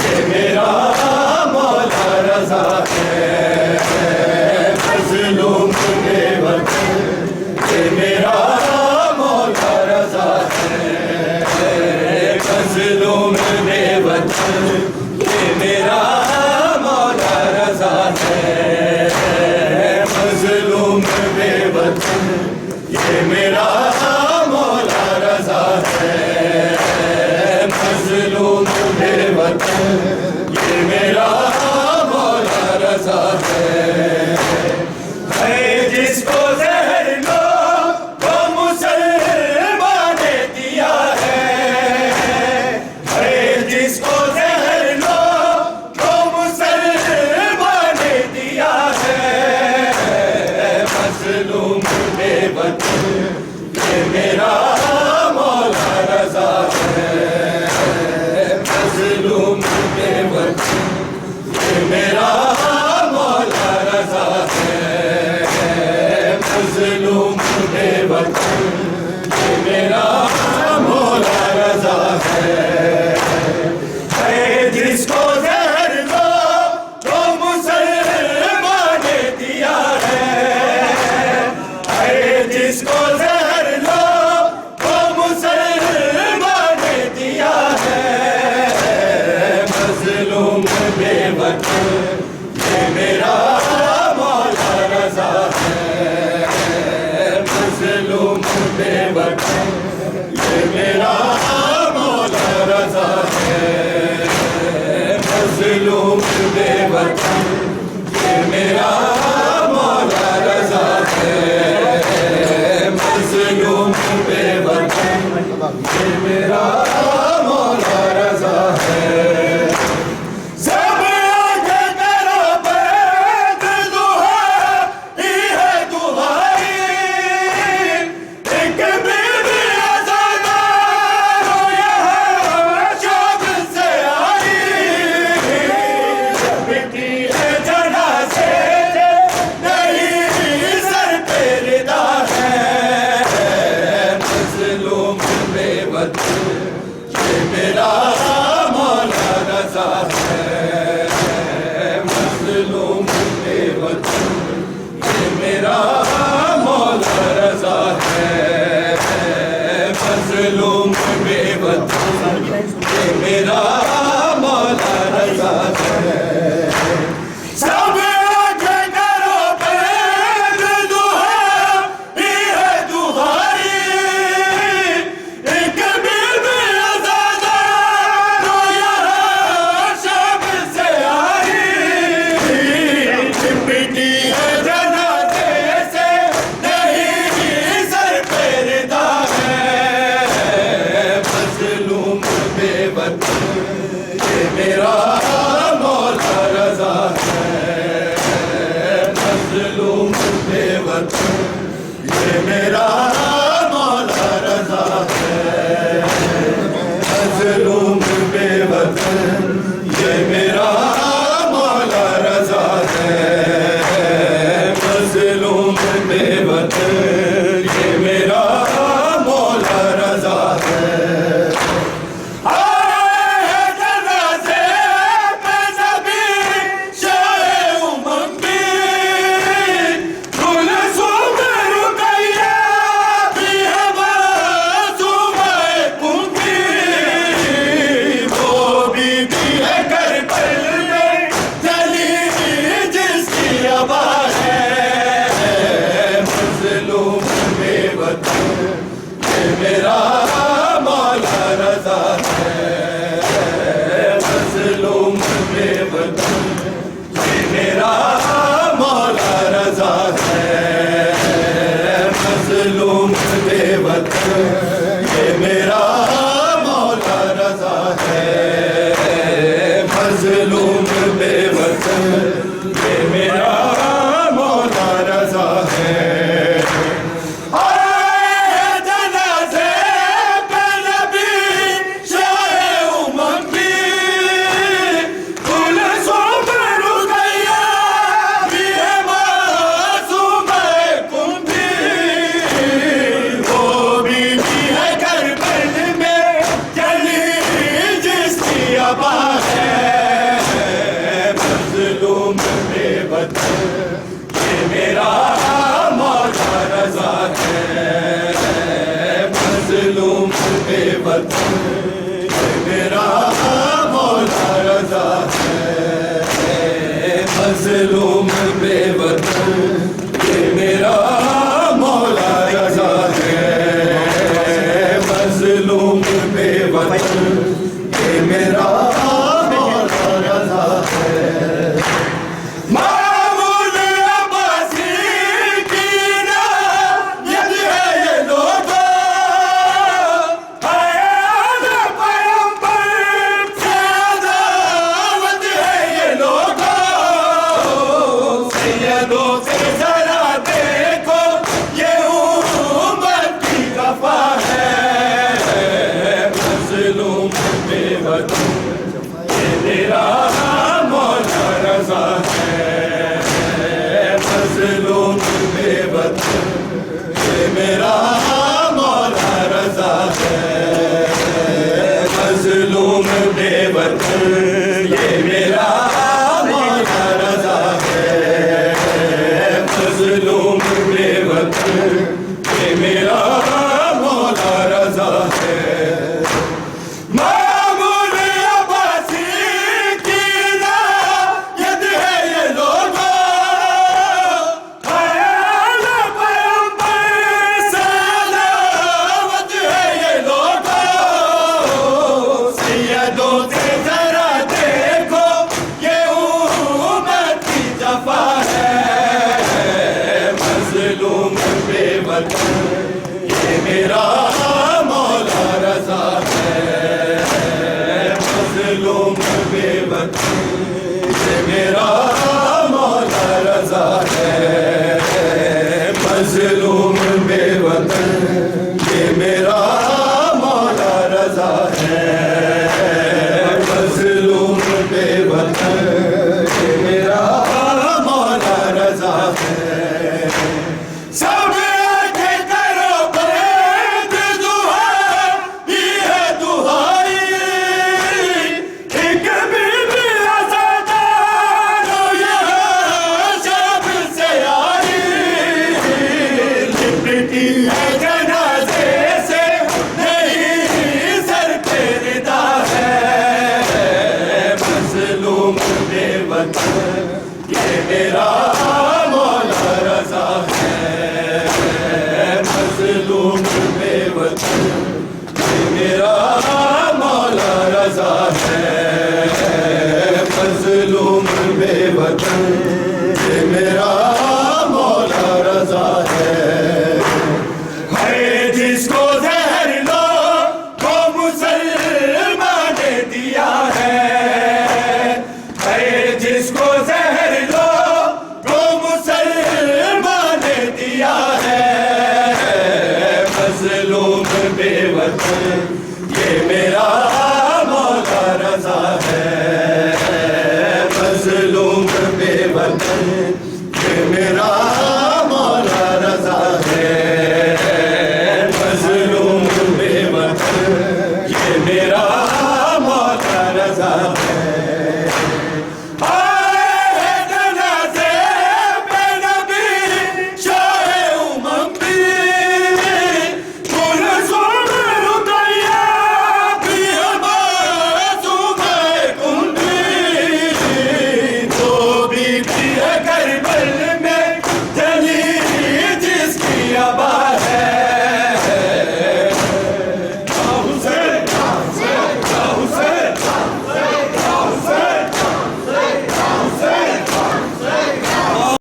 یہ میرا مولا رضا ہے، مظلوم بے وطن یہ میرا مولا رضا ہے، مظلوم بے وطن یہ میرا مولا رضا ہے، مظلوم بے وطن یہ میرا مولا رضا ہے، مظلوم بے وطن یہ میرا مولا رضا ہے۔ جس کو زہر لو وہ مسلمان نے دیا ہے، جس کو زہر لو وہ مسلمان نے دیا ہے، مظلوم بے وطن یہ میرا مولا رضا ہے، مظلوم بے وطن یہ میرا مولا رضا ہے، مظلوم بے وطن یہ میرا مولا رضا ہے۔ جس کو زہر دو وہ مسلمان نے دیا ہے، جس کو زہر دو وہ مسلمان نے دیا ہے، مظلوم بے وطن یہ میرا مولا رضا ہے، مظلوم بے وطن یہ میرا مولا رضا ہے، مظلوم بے وطن یہ میرا مولا رضا ہے، مظلوم بے وطن یہ میرا مولا رضا ہے۔ یہ میرا مولا رضا ہے، مظلوم بے وطن یہ میرا مولا رضا ہے، مظلوم بے وطن یہ میرا مولا رضا ہے۔ سب آگے کرو پید دعائی ہے دعائی، ایک بیوی عزادار ہو یہاں شام سے آئی، چپٹی ہے جنازے سے نہیں سر پہ ردا ہے، مظلوم بے وطن یہ میرا مولا رضا ہے، مظلوم بے وطن یہ میرا مولا رضا ہے، مظلوم بے وطن یہ میرا مولا رضا ہے، مظلوم بے وطن یہ میرا مولا رضا ہے۔ یہ میرا مولا رضا ہے، مظلوم بے وطن یہ میرا مولا رضا ہے، مظلوم بے وطن یہ میرا مولا رضا ہے، مظلوم بے وطن یہ میرا مولا رضا ہے۔ ہے وطن یہ میرا مولا رضا ہے مظلوم بے وطن یہ میرا مولا رضا ہے مظلوم بے وطن یہ میرا مولا رضا ہے مظلوم بے وطن یہ میرا مولا رضا ہے معمول عباسی کی نایت ہے یہ لوگوں حیات پیغمبر سے عداوت ہے یہ لوگوں سیدوں سے ذرا دیکھو یہ امت کی وفا ہے مظلوم بے وطن یہ میرا مولا رضا ہے مظلوم بے وطن یہ میرا مولا رضا ہے مظلوم بے وطن یہ میرا مولا رضا ہے مظلوم بے وطن یہ میرا مولا رضا ہے معمول عباسی کی نایت ہے یہ لوگوں خیال پیغمبر سے عداوت ہے یہ لوگوں سیدوں سے ذرا دیکھو یہ امت کی جفا ہے مظلوم بے وطن یہ میرا مولا رضا ہے مظلوم بے وطن یہ میرا مولا رضا ہے مظلوم بے وطن یہ میرا مولا رضا ہے مظلوم بے وطن یہ میرا مولا رضا ہے سب آنکھیں کرو بند دعا یہ ہے دعائی ایک بی بی عزادار ہو یہاں شب سے آئی لپٹی ہے جنازے سے نہیں سر پہ ردا ہے مظلوم بے وطن یہ میرا مولا رضا ہے مظلوم بے وطن یہ میرا مولا رضا ہے مظلوم بے وطن یہ میرا مولا رضا ہے جس کو زہر لو وہ مسلمان نے دیا ہے جس کو زہر لو وہ مسلمان نے دیا ہے مظلوم بے وطن یہ میرا مولا رضا ہے مظلوم بے وطن یہ میرا مولا رضا ہے مظلوم بے وطن یہ میرا مولا رضا ہے